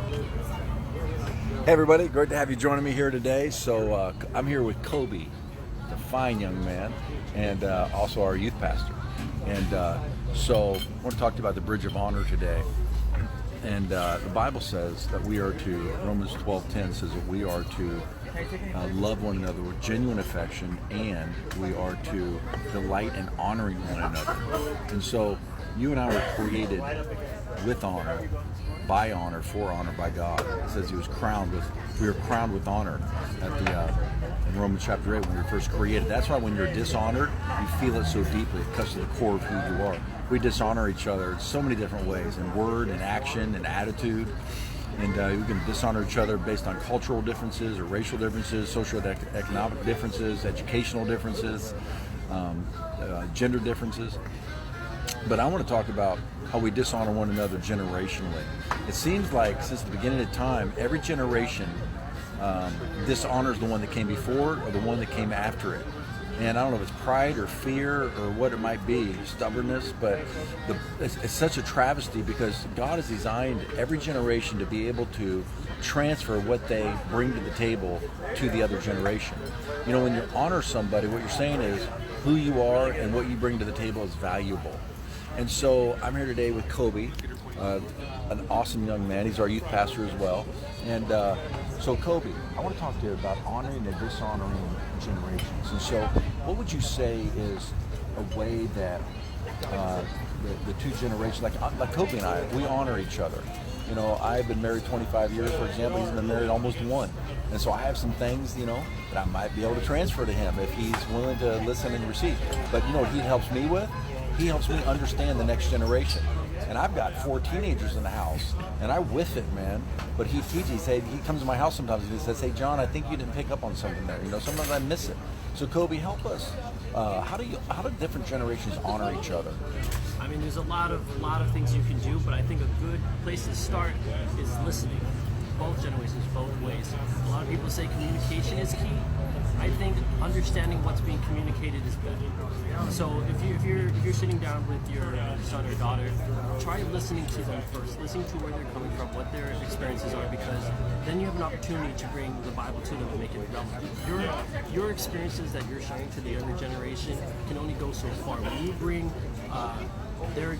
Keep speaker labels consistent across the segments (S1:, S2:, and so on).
S1: Hey everybody, great to have you joining me here today. So I'm here with Kobe, a fine young man, and also our youth pastor. And so I want to talk to you about the Bridge of Honor today. And the Bible says that we are to, Romans 12:10 says that we are to love one another with genuine affection, and we are to delight in honoring one another. And so you and I were created with honor, by honor, for honor by God. It says we were crowned with honor at the in Romans chapter 8 when we were first created. That's why when you're dishonored, you feel it so deeply. It cuts to the core of who you are. We dishonor each other in so many different ways, in word, in action, in attitude. And we can dishonor each other based on cultural differences or racial differences, socioeconomic differences, educational differences, gender differences. But I want to talk about how we dishonor one another generationally. It seems like since the beginning of time, every generation dishonors the one that came before or the one that came after it. And I don't know if it's pride or fear or what it might be, stubbornness, but it's such a travesty because God has designed every generation to be able to transfer what they bring to the table to the other generation. You know, when you honor somebody, what you're saying is who you are and what you bring to the table is valuable. And so I'm here today with Kobe, an awesome young man. He's our youth pastor as well. And so Kobe, I want to talk to you about honoring and dishonoring generations. And so what would you say is a way that the two generations, like Kobe and I, we honor each other? You know, I've been married 25 years, for example. He's been married almost one. And so I have some things, you know, that I might be able to transfer to him if he's willing to listen and receive. But you know what he helps me with? He helps me understand the next generation. And I've got 4 teenagers in the house, and I whiff it, man. But he teaches. He comes to my house sometimes and he says, "Hey, John, I think you didn't pick up on something there. You know, sometimes I miss it." So, Kobe, help us. How do different generations honor each other?
S2: I mean, there's a lot of things you can do, but I think a good place to start is listening. Both generations, both ways. A lot of people say communication is key. I think understanding what's being communicated is better. So if you're sitting down with your son or daughter, try listening to them first, listening to where they're coming from, what their experiences are, because then you have an opportunity to bring the Bible to them and make it relevant. Your experiences that you're sharing to the younger generation can only go so far. When you bring their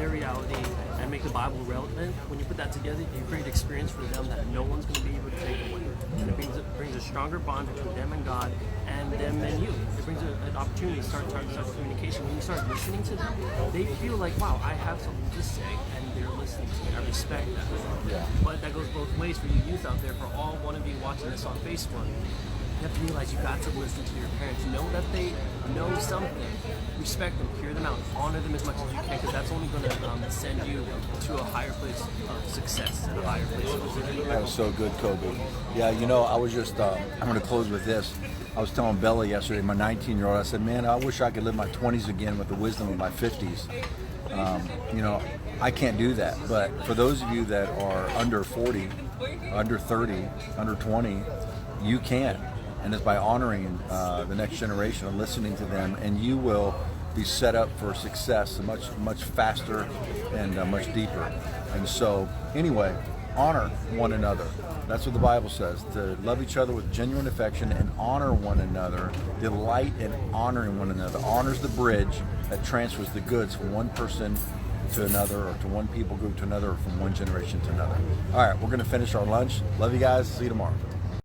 S2: reality and make the Bible relevant, when you put that together, you create an experience for them that no one's going to be able to take away. And it brings a stronger bond between them and God, and them and you. It brings an opportunity to start communication. When you start listening to them, they feel like, wow, I have something to say, and they're listening to me. I respect that.
S1: Yeah.
S2: But that goes both ways for you youth out there, for all one of you watching this on Facebook. You have to realize you got to listen to your parents. Know that they know something. Respect them, hear them out, honor them as much as you can, because that's only going to send you to a higher place of success and a higher place of living.
S1: That was so good, Kobe. Yeah, you know, I was just, I'm going to close with this. I was telling Bella yesterday, my 19-year-old, I said, man, I wish I could live my 20s again with the wisdom of my 50s. You know, I can't do that. But for those of you that are under 40, under 30, under 20, you can. And it's by honoring the next generation and listening to them, and you will be set up for success much faster and much deeper. And so, anyway, honor one another. That's what the Bible says, to love each other with genuine affection and honor one another. Delight in honoring one another. Honor's the bridge that transfers the goods from one person to another, or to one people group to another, or from one generation to another. All right, we're going to finish our lunch. Love you guys. See you tomorrow.